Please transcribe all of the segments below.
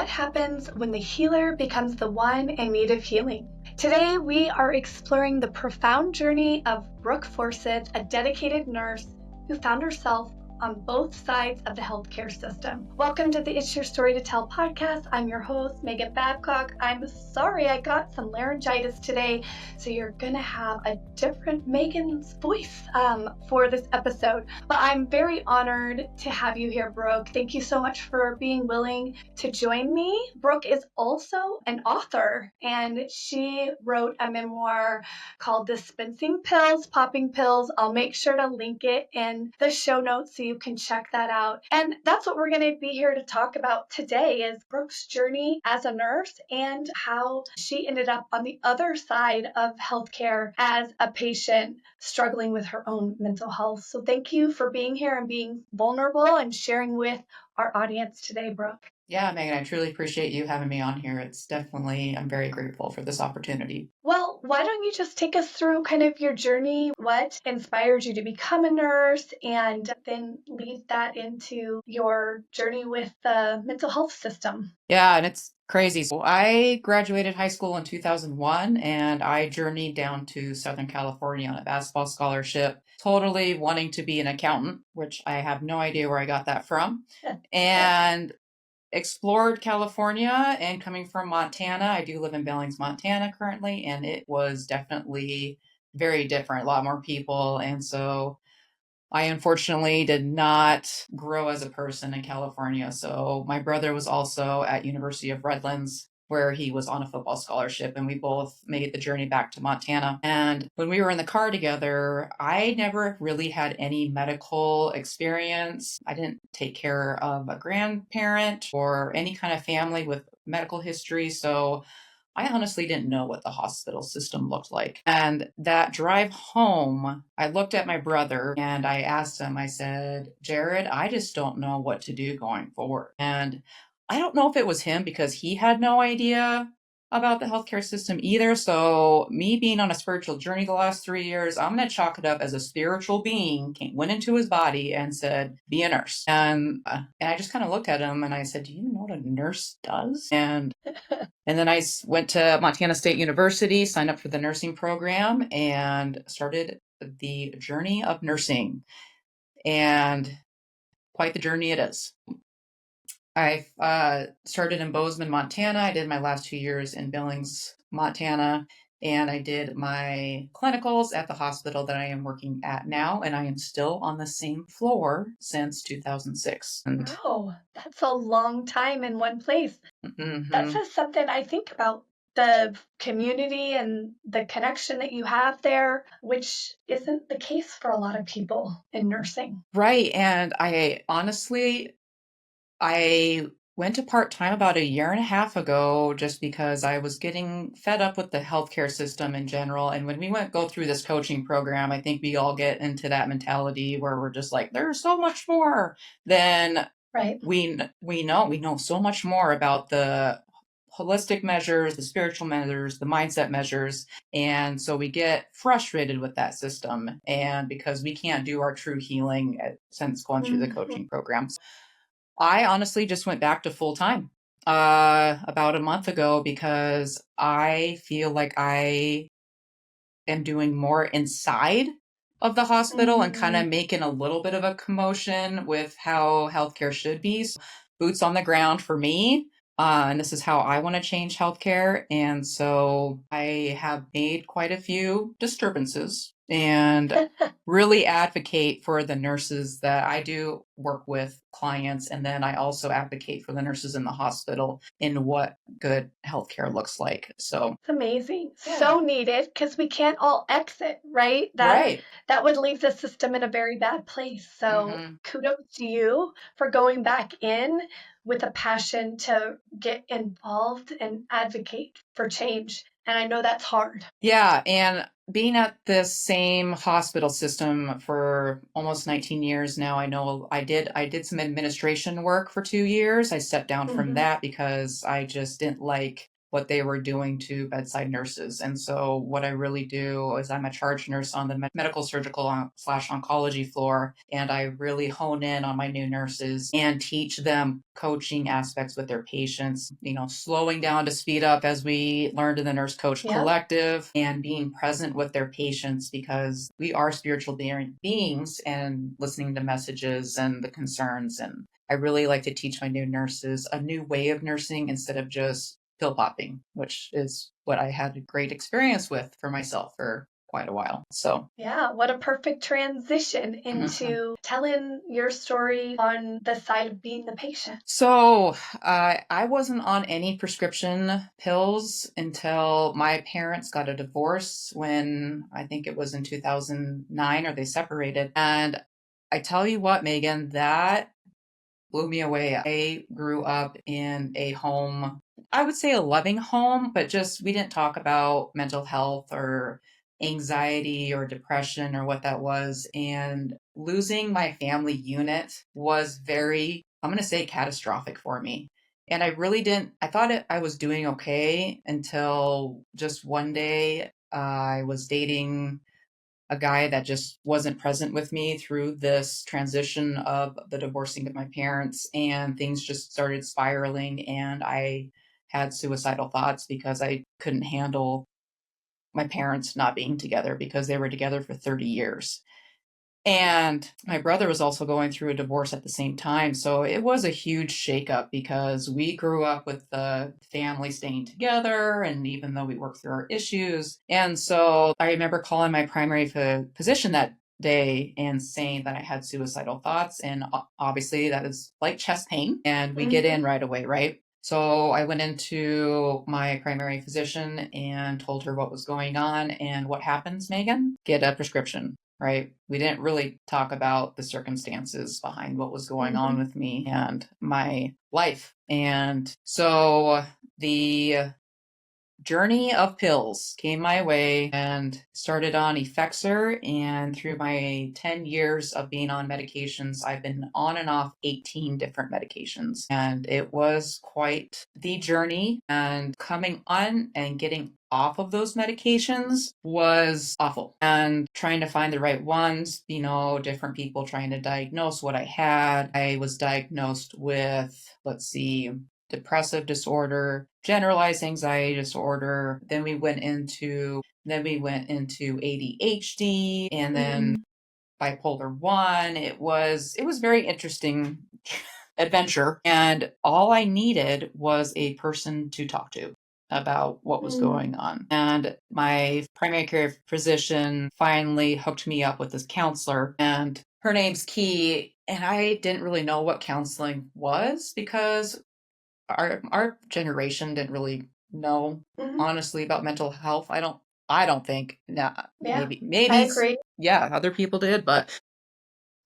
what happens when the healer becomes the one in need of healing. Today, we are exploring the profound journey of Brooke Forsythe, a dedicated nurse who found herself on both sides of the healthcare system. Welcome to the It's Your Story to Tell podcast. I'm your host, Megan Babcock. I'm sorry I got some laryngitis today, so you're going to have a different Megan's voice for this episode. But I'm very honored to have you here, Brooke. Thank you so much for being willing to join me. Brooke is also an author, and she wrote a memoir called Dispensing Pills, Popping Pills. I'll make sure to link it in the show notes so you can check that out. And that's what we're going to be here to talk about today is Brooke's journey as a nurse and how she ended up on the other side of healthcare as a patient struggling with her own mental health. So thank you for being here and being vulnerable and sharing with our audience today, Brooke. Yeah, Megan, I truly appreciate you having me on here. I'm very grateful for this opportunity. Well, why don't you just take us through kind of your journey, what inspired you to become a nurse, and then lead that into your journey with the mental health system? Yeah, and it's crazy. So I graduated high school in 2001 and I journeyed down to Southern California on a basketball scholarship, totally wanting to be an accountant, which I have no idea where I got that from. And explored California, and coming from Montana, I do live in Billings, Montana currently, and it was definitely very different, a lot more people. And so I unfortunately did not grow as a person in California. So my brother was also at University of Redlands, where he was on a football scholarship, and we both made the journey back to Montana. And when we were in the car together, I never really had any medical experience. I didn't take care of a grandparent or any kind of family with medical history. So I honestly didn't know what the hospital system looked like. And that drive home, I looked at my brother and I asked him, I said, Jared, I just don't know what to do going forward. And I don't know if it was him because he had no idea about the healthcare system either. So me being on a spiritual journey the last 3 years, I'm going to chalk it up as a spiritual being went into his body and said, be a nurse. And I just kind of looked at him and I said, do you know what a nurse does? And then I went to Montana State University, signed up for the nursing program, and started the journey of nursing. And quite the journey it is. I started in Bozeman, Montana. I did my last 2 years in Billings, Montana, and I did my clinicals at the hospital that I am working at now, and I am still on the same floor since 2006. Wow, that's a long time in one place. Mm-hmm. That says something I think about the community and the connection that you have there, which isn't the case for a lot of people in nursing. Right, and I went to part-time about a year and a half ago just because I was getting fed up with the healthcare system in general. And when we go through this coaching program, I think we all get into that mentality where we're just like, there's so much more than we know so much more about the holistic measures, the spiritual measures, the mindset measures. And so we get frustrated with that system. And because we can't do our true healing since going through the coaching programs. I honestly just went back to full time about a month ago because I feel like I am doing more inside of the hospital and kind of making a little bit of a commotion with how healthcare should be. So, boots on the ground for me. And this is how I want to change healthcare. And so I have made quite a few disturbances and really advocate for the nurses that I do work with clients. And then I also advocate for the nurses in the hospital in what good healthcare looks like. So it's amazing. Yeah. So needed because we can't all exit, right? Right. That would leave the system in a very bad place. So kudos to you for going back in with a passion to get involved and advocate for change. And I know that's hard. Yeah. And being at the same hospital system for almost 19 years now, I know I did some administration work for 2 years. I stepped down from that because I just didn't like what they were doing to bedside nurses. And so what I really do is I'm a charge nurse on the medical surgical slash oncology floor, and I really hone in on my new nurses and teach them coaching aspects with their patients, slowing down to speed up, as we learned in the Nurse Coach Collective, and being present with their patients, because we are spiritual beings, and listening to messages and the concerns. And I really like to teach my new nurses a new way of nursing instead of just pill popping, which is what I had a great experience with for myself for quite a while. So yeah, what a perfect transition into telling your story on the side of being the patient. So I wasn't on any prescription pills until my parents got a divorce, when I think it was in 2009, or they separated. And I tell you what, Megan, that blew me away. I grew up in a home, I would say a loving home, but just we didn't talk about mental health or anxiety or depression or what that was. And losing my family unit was very, I'm going to say, catastrophic for me. And I really didn't, I thought I was doing okay until just one day I was dating a guy that just wasn't present with me through this transition of the divorcing of my parents, and things just started spiraling, and I had suicidal thoughts because I couldn't handle my parents not being together, because they were together for 30 years. And my brother was also going through a divorce at the same time. So it was a huge shakeup, because we grew up with the family staying together, and even though we worked through our issues. And so I remember calling my primary physician that day and saying that I had suicidal thoughts. And obviously that is like chest pain, and we get in right away, right? So I went into my primary physician and told her what was going on. And what happens, Megan? Get a prescription. Right? We didn't really talk about the circumstances behind what was going on with me and my life. And so the journey of pills came my way, and started on Effexor. And through my 10 years of being on medications, I've been on and off 18 different medications. And it was quite the journey. And coming on and getting off of those medications was awful. And trying to find the right ones, different people trying to diagnose what I had. I was diagnosed with, depressive disorder, generalized anxiety disorder. Then we went into ADHD, and then bipolar 1. It was very interesting adventure, and all I needed was a person to talk to about what was going on. And my primary care physician finally hooked me up with this counselor, and her name's Key. And I didn't really know what counseling was, because our generation didn't really know, honestly, about mental health. I don't think. Nah, maybe I agree. Yeah, other people did, but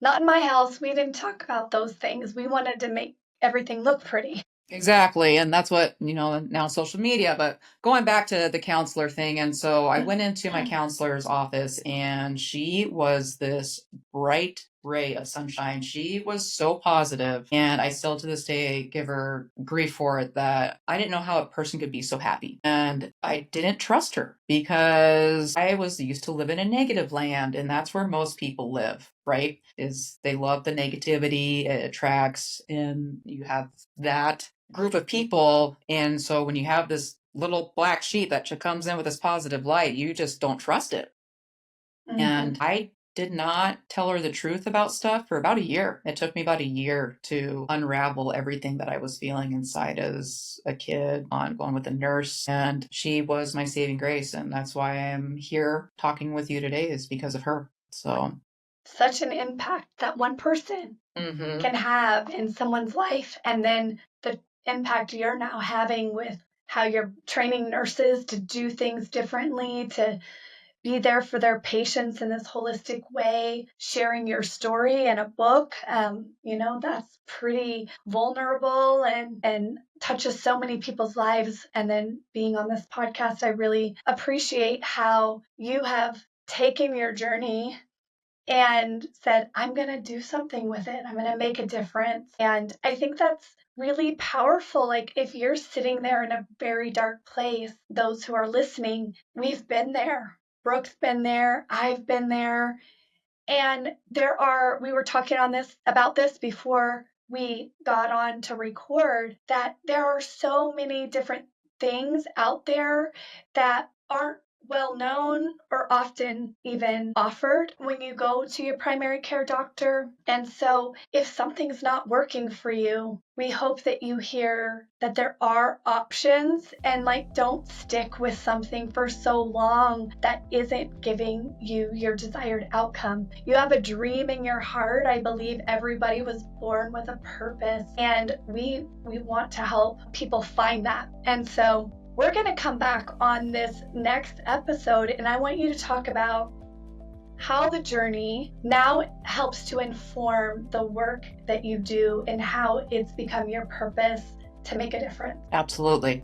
not in my house. We didn't talk about those things. We wanted to make everything look pretty. exactly. And that's what, now social media. But going back to the counselor thing, and so I went into my counselor's office, and she was this bright ray of sunshine. She was so positive, and I still to this day give her grief for it, that I didn't know how a person could be so happy. And I didn't trust her, because I was used to live in a negative land, and that's where most people live, right? Is they love the negativity, it attracts, and you have that group of people. And so when you have this little black sheep that comes in with this positive light, you just don't trust it. And I did not tell her the truth about stuff for about a year. It took me about a year to unravel everything that I was feeling inside as a kid, on going with a nurse. And she was my saving grace. And that's why I'm here talking with you today, is because of her. So such an impact that one person can have in someone's life, and then the impact you're now having with how you're training nurses to do things differently, to be there for their patients in this holistic way, sharing your story in a book. That's pretty vulnerable and touches so many people's lives. And then being on this podcast, I really appreciate how you have taken your journey and said, I'm going to do something with it. I'm going to make a difference. And I think that's really powerful. Like if you're sitting there in a very dark place, those who are listening, we've been there. Brooke's been there. I've been there. And we were talking about this before we got on to record, that there are so many different things out there that aren't well known or often even offered when you go to your primary care doctor. And so if something's not working for you, we hope that you hear that there are options, and don't stick with something for so long that isn't giving you your desired outcome. You have a dream in your heart. I believe everybody was born with a purpose, and we want to help people find that. And so we're going to come back on this next episode, and I want you to talk about how the journey now helps to inform the work that you do and how it's become your purpose to make a difference. Absolutely.